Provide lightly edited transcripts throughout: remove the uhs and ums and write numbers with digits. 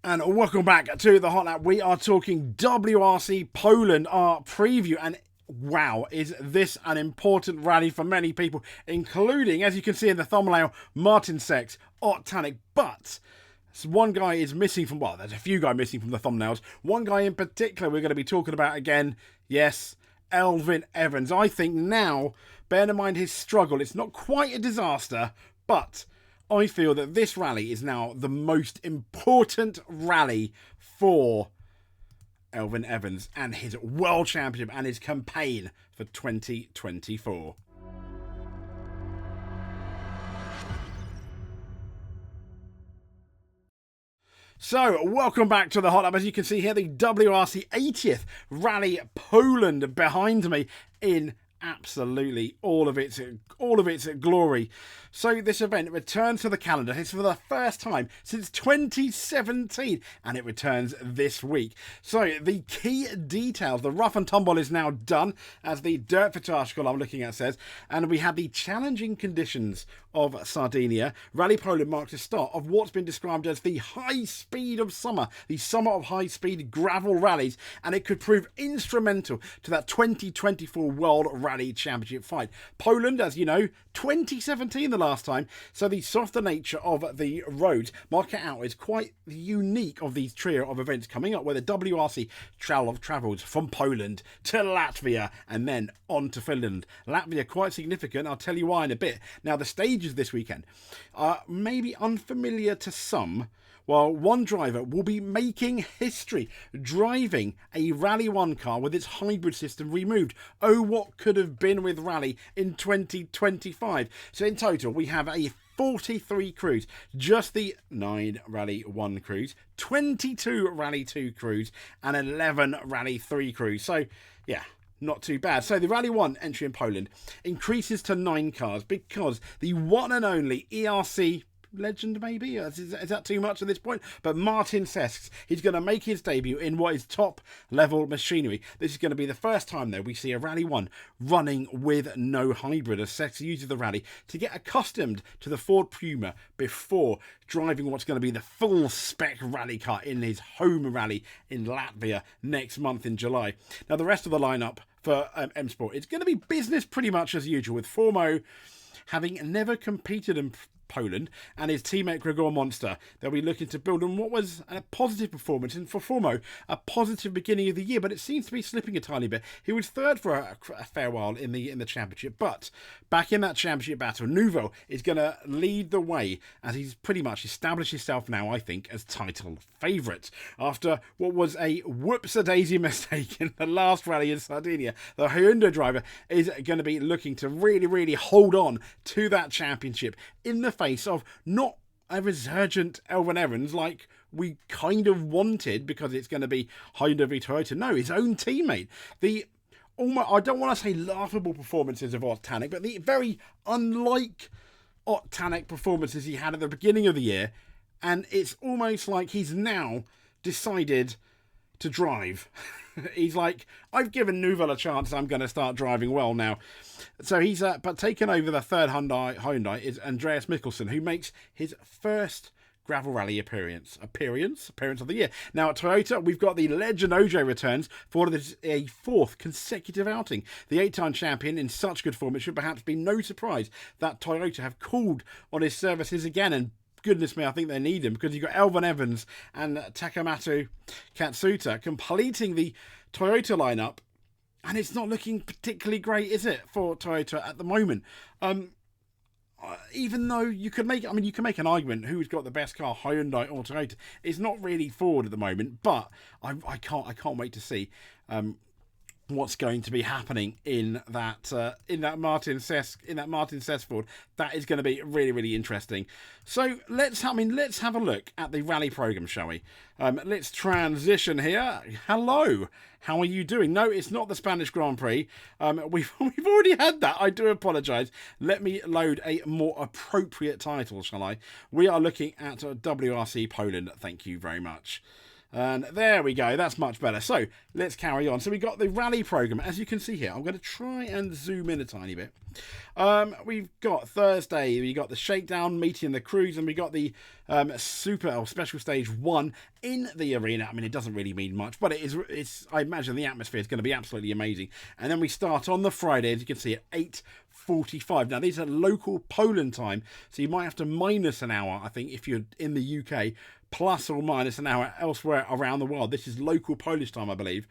And welcome back to the Hot Lap. We are talking WRC Poland, our preview. And wow, is this an important rally for many people, including, as you can see in the thumbnail, Martin Sesks, Tanek. But one guy is missing from, well, there's a few guys missing from the thumbnails. One guy in particular we're going to be talking about again. Yes, Elfyn Evans. I think now, bearing in mind his struggle, it's not quite a disaster, but I feel that this rally is now the most important rally for Elfyn Evans and his World Championship and his campaign for 2024. So, welcome back to the Hot Lap. As you can see here, the WRC 80th Rally Poland behind me in absolutely all of its glory. So this event returns to the calendar. It's for the first time since 2017, and it returns this week. So the key details, the rough and tumble is now done, as the Dirt Fit article I'm looking at says, and we have the challenging conditions of Sardinia. Rally Poland marks the start of what's been described as the high speed of summer, the summer of high speed gravel rallies, and it could prove instrumental to that 2024 World Rally Championship fight. Poland, as you know, 2017 the last time, so the softer nature of the roads mark it out as quite unique of these trio of events coming up, where the WRC travels from Poland to Latvia and then on to Finland. Latvia quite significant, I'll tell you why in a bit. Now the stages this weekend are maybe unfamiliar to some. Well, one driver will be making history, driving a Rally 1 car with its hybrid system removed. Oh, what could have been with Rally in 2025. So in total, we have a 43 crews, just the 9 Rally 1 crews, 22 Rally 2 crews, and 11 Rally 3 crews. So, yeah, not too bad. So the Rally 1 entry in Poland increases to 9 cars because the one and only ERC legend, maybe? Is that too much at this point? But Martin Sesks, he's going to make his debut in what is top level machinery. This is going to be the first time, though, we see a Rally 1 running with no hybrid, as Sesks uses the rally to get accustomed to the Ford Puma before driving what's going to be the full spec rally car in his home rally in Latvia next month in July. Now, the rest of the lineup for M Sport, it's going to be business pretty much as usual, with Formo having never competed in Poland and his teammate Gregor Monster. They'll be looking to build on what was a positive performance, and for Formo, a positive beginning of the year, but it seems to be slipping a tiny bit. He was third for a fair while in the championship, but back in that championship battle, Nouveau is going to lead the way, as he's pretty much established himself now, I think, as title favourite. After what was a whoops-a-daisy mistake in the last rally in Sardinia, the Hyundai driver is going to be looking to really hold on to that championship in the face of not a resurgent Elfyn Evans like we kind of wanted, because it's going to be Hyundai v Toyota. No, his own teammate. I don't want to say laughable performances of Tanek, but the very unlike Tanek performances he had at the beginning of the year, and it's almost like he's now decided to drive. He's like, I've given Nouveau a chance, I'm going to start driving well now. So he's but taken over the third Hyundai is Andreas Mikkelsen, who makes his first gravel rally appearance of the year. Now at Toyota, we've got the legend OJ returns for a fourth consecutive outing. The 8-time champion in such good form, it should perhaps be no surprise that Toyota have called on his services again, and goodness me, I think they need him, because you've got Elfyn Evans and Takamatsu Katsuta completing the Toyota lineup, and it's not looking particularly great, is it, for Toyota at the moment? Even though you can make an argument who's got the best car, Hyundai or Toyota. It's not really Ford at the moment, but I can't wait to see what's going to be happening in that Martin Sesks Ford. That is going to be really interesting. So let's have a look at the rally program, shall we? Let's transition here. Hello, how are you doing? No, it's not the Spanish Grand Prix. We've already had that. I do apologise. Let me load a more appropriate title, shall I? We are looking at WRC Poland. Thank you very much. And there we go. That's much better. So let's carry on. So we got the rally program, as you can see here. I'm going to try and zoom in a tiny bit. We've got Thursday. We got the shakedown, meeting the crews, and we got the super or special stage 1 in the arena. I mean, it doesn't really mean much, but it's. I imagine the atmosphere is going to be absolutely amazing. And then we start on the Friday, as you can see, at 8:45. Now, these are local Poland time, so you might have to minus an hour, I think, if you're in the UK, plus or minus an hour elsewhere around the world. This is local Polish time, I believe.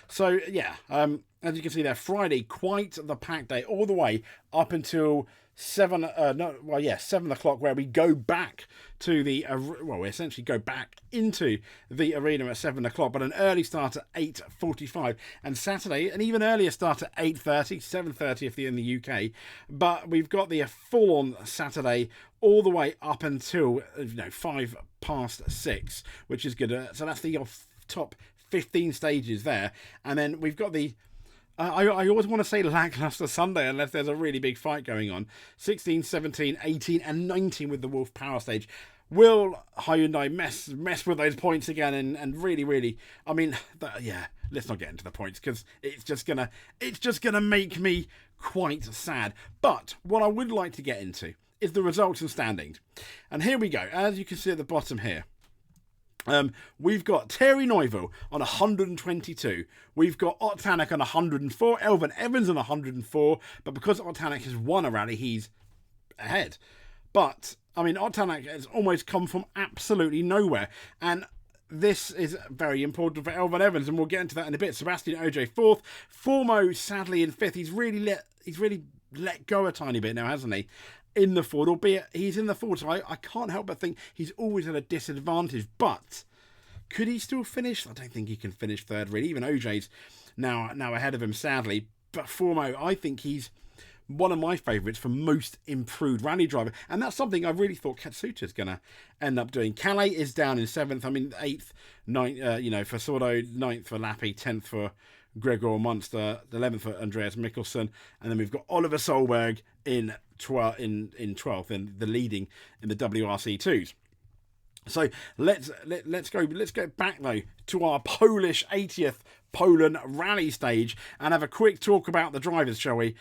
So, yeah, as you can see there, Friday, quite the packed day, all the way up until 7 o'clock, where we go back to the, we essentially go back into the arena at 7 o'clock, but an early start at 8:45, and Saturday, an even earlier start at 8:30, 7:30 if you're in the UK, but we've got the full-on Saturday all the way up until 6:05, which is good. So that's the top 15 stages there, and then we've got the I always want to say lackluster Sunday unless there's a really big fight going on. 16, 17, 18 and 19 with the Wolf Power Stage. Will Hyundai mess with those points again and really, I mean, let's not get into the points because it's just gonna make me quite sad. But what I would like to get into is the results and standings. And here we go. As you can see at the bottom here, we've got Terry Neuville on 122. We've got Ott Tanak on 104. Elfyn Evans on 104. But because Ott Tanak has won a rally, he's ahead. But, I mean, Ott Tanak has almost come from absolutely nowhere. And this is very important for Elfyn Evans, and we'll get into that in a bit. Sebastian Ogier 4th. Formo, sadly, in 5th. He's really let go a tiny bit now, hasn't he? In the Ford, albeit he's in the Ford, so I can't help but think he's always at a disadvantage. But could he still finish? I don't think he can finish 3rd, really. Even OJ's now ahead of him, sadly. But Formo, I think he's one of my favourites for most improved rally driver, and that's something I really thought Katsuta's going to end up doing. Calais is down in 7th. I mean, 8th, 9th, for Sordo, 9th for Lappy, 10th for Gregor Munster, 11th for Andreas Mikkelsen, and then we've got Oliver Solberg in 12th in the leading in the WRC2s. So let's go back though to our Polish 80th Poland rally stage and have a quick talk about the drivers, shall we?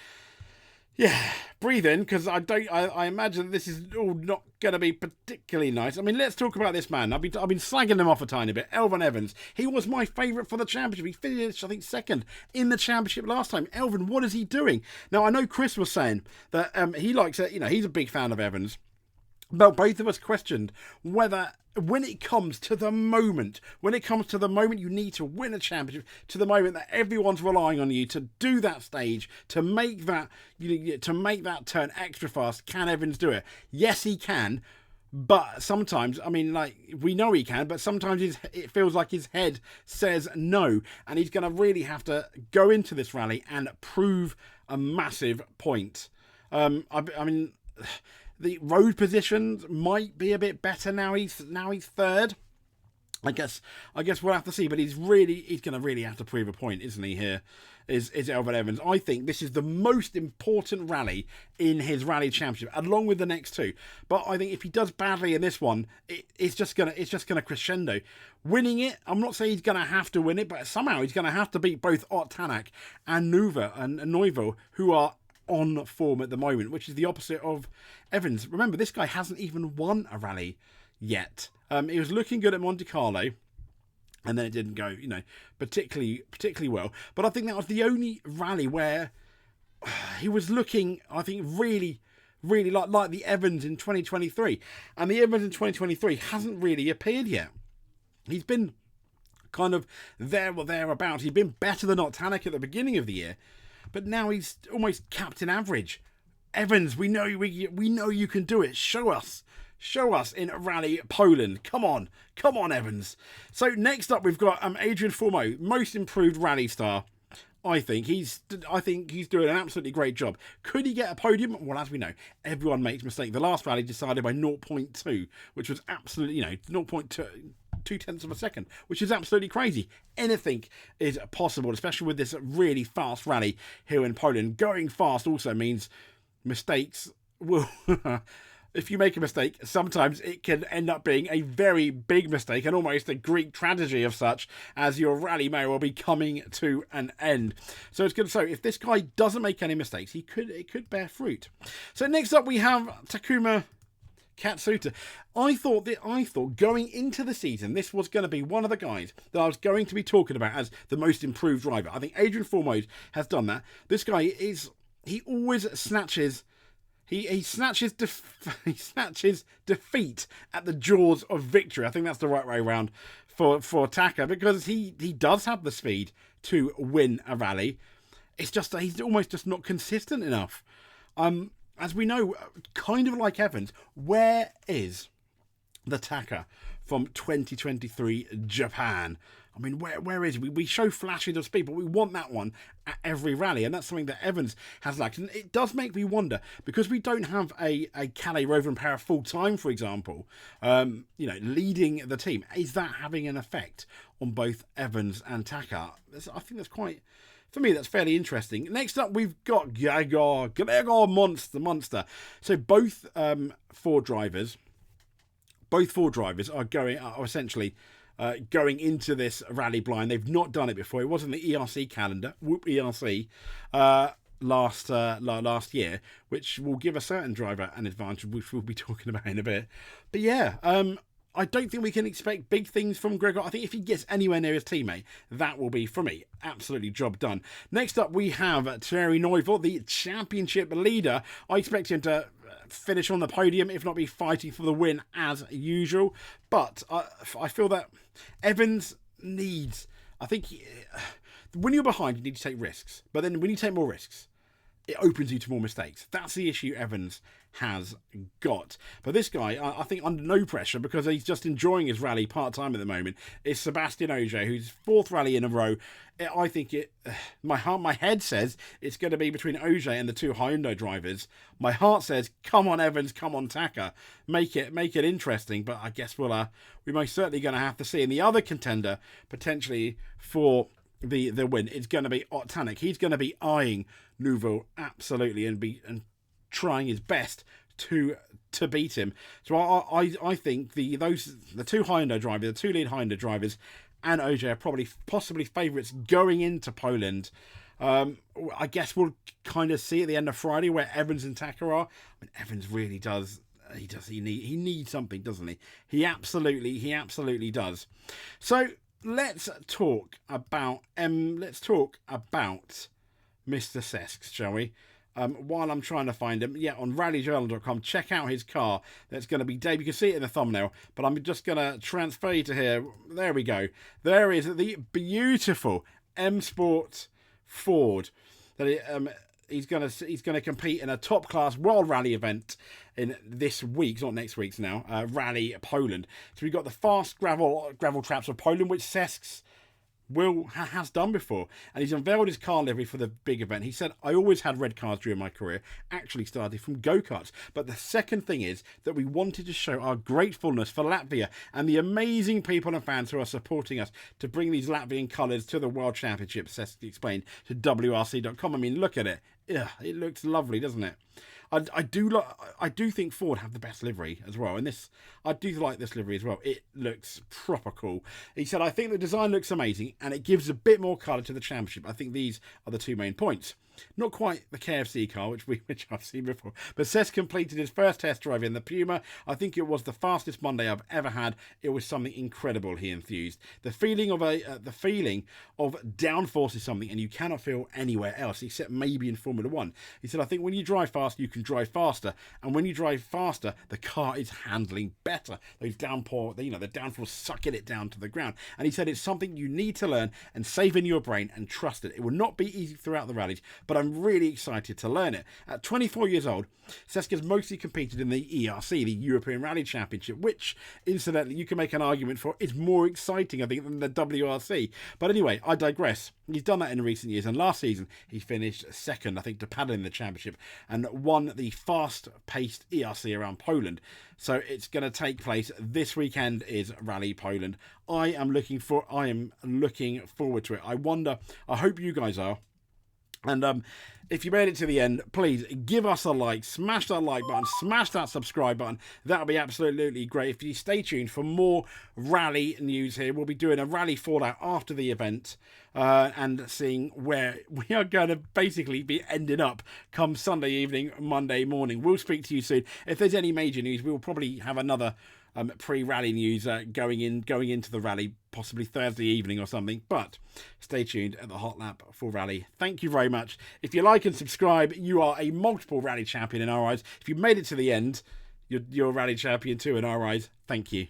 Yeah, breathe in, because I imagine this is all not going to be particularly nice. I mean, let's talk about this man. I've been slagging him off a tiny bit. Elfyn Evans. He was my favourite for the championship. He finished, I think, 2nd in the championship last time. Elfyn, what is he doing? Now, I know Chris was saying that he likes it. He's a big fan of Evans. But both of us questioned whether, when it comes to the moment you need to win a championship, to the moment that everyone's relying on you to do that stage, to make that turn extra fast, can Evans do it? Yes, he can. But sometimes, I mean, we know he can, but sometimes it feels like his head says no. And he's going to really have to go into this rally and prove a massive point. I mean, the road positions might be a bit better now. He's 3rd. I guess we'll have to see, but he's going to really have to prove a point, isn't he? Here is Elfyn Evans. I think this is the most important rally in his rally championship, along with the next two. But I think if he does badly in this one, it's just gonna crescendo. Winning it, I'm not saying he's gonna have to win it, but somehow he's gonna have to beat both Ott Tanak and Neuville, who are on form at the moment, which is the opposite of Evans. Remember, this guy hasn't even won a rally yet. He was looking good at Monte Carlo, and then it didn't go, particularly well. But I think that was the only rally where he was looking, I think, really like the Evans in 2023. And the Evans in 2023 hasn't really appeared yet. He's been kind of there or thereabouts. He's been better than Ott Tanak at the beginning of the year, but now he's almost captain average. Evans, we know you can do it. Show us in Rally Poland. Come on, Evans. So next up, we've got Adrian Formeau, most improved rally star. I think he's doing an absolutely great job. Could he get a podium? Well, as we know, everyone makes mistakes. The last rally decided by 0.2, which was absolutely 0.2 tenths of a second, which is absolutely crazy. Anything is possible, especially with this really fast rally here in Poland. Going fast also means mistakes will if you make a mistake, sometimes it can end up being a very big mistake and almost a Greek tragedy of such, as your rally may well be coming to an end. So it's good. So if this guy doesn't make any mistakes, it could bear fruit. So next up we have Takuma Katsuta. I thought going into the season, this was going to be one of the guys that I was going to be talking about as the most improved driver. I think Adrian Foremost has done that. This guy he always snatches. He snatches defeat at the jaws of victory. I think that's the right way around for Taka, because he does have the speed to win a rally. It's just that he's almost just not consistent enough. As we know, kind of like Evans, where is the Taka from 2023 Japan? I mean, where is he? We show flashes of speed, but we want that one at every rally, and that's something that Evans has lacked. And it does make me wonder, because we don't have a Calais Rover and Para full time, for example, leading the team. Is that having an effect on both Evans and Taka? I think that's quite. For me, that's fairly interesting. Next up, we've got Gregor Monster. So both Ford drivers are essentially going into this rally blind. They've not done it before. It was in the ERC calendar, ERC, last year, which will give a certain driver an advantage, which we'll be talking about in a bit. But yeah, I don't think we can expect big things from Gregor. I think if he gets anywhere near his teammate, that will be, for me, absolutely job done. Next up, we have Thierry Neuville, the championship leader. I expect him to finish on the podium, if not be fighting for the win as usual. But I feel that Evans needs... I think when you're behind, you need to take risks. But then when you take more risks, it opens you to more mistakes. That's the issue Evans has got. But this guy, I think under no pressure, because he's just enjoying his rally part-time at the moment, is Sebastian Ogier, whose fourth rally in a row. I think my head says it's going to be between Ogier and the two Hyundai drivers. My heart says, come on Evans, come on Taka, make it interesting. But I guess we're most certainly going to have to see. And the other contender potentially for the win is going to be Otanek. He's going to be eyeing Neuville absolutely and trying his best to beat him. So I think the two Hyundai drivers, the two lead Hyundai drivers, and Ogier are probably possibly favourites going into Poland. I guess we'll kind of see at the end of Friday where Evans and Taka are. I mean, Evans really does. He needs something, doesn't he? He absolutely does. So let's talk about Mr. Sesks, shall we? While I'm trying to find him, on rallyjournal.com, check out his car that's going to be debuted. You can see it in the thumbnail, but I'm just going to transfer you to here. There we go. There is the beautiful M Sport Ford that he's going to compete in a top class World Rally event in this week's, not next week's now, Rally Poland. So we've got the fast gravel traps of Poland, which Sesks has done before, and he's unveiled his car livery for the big event. He said, I always had red cars during my career, actually started from go-karts, but the second thing is that we wanted to show our gratefulness for Latvia and the amazing people and fans who are supporting us to bring these Latvian colours to the World Championship, Sesks explained to WRC.com. I mean, look at it. Yeah, it looks lovely, doesn't it? I do think Ford have the best livery as well, and I do like this livery as well. It looks proper cool. He said, I think the design looks amazing and it gives a bit more colour to the championship. I think these are the two main points. Not quite the KFC car, which I've seen before, but Sesks completed his first test drive in the Puma. I think it was the fastest Monday I've ever had. It was something incredible, he enthused. The feeling of downforce is something and you cannot feel anywhere else except maybe in Formula One. He said, I think when you drive fast, you can drive faster, and when you drive faster, the car is handling better. Those the downforce sucking it down to the ground. And he said it's something you need to learn and save in your brain and trust it. It will not be easy throughout the rallies, but I'm really excited to learn it. At 24 years old, Sesks has mostly competed in the ERC, the European Rally Championship, which, incidentally, you can make an argument for is more exciting, I think, than the WRC. But anyway, I digress. He's done that in recent years, and last season he finished second, I think, to paddle in the championship and won the fast-paced ERC around Poland. So it's going to take place this weekend is Rally Poland. I am looking forward to it. I hope you guys are. And if you made it to the end, please give us a like, smash that like button, smash that subscribe button. That'll be absolutely great. If you stay tuned for more rally news here, we'll be doing a rally fallout after the event and seeing where we are going to basically be ending up come Sunday evening, Monday morning. We'll speak to you soon. If there's any major news, we will probably have another pre-rally news going into the rally, possibly Thursday evening or something. But stay tuned at the Hot Lap for rally. Thank you very much. If you like and subscribe, you are a multiple rally champion in our eyes. If you made it to the end, you're a rally champion too in our eyes. Thank you.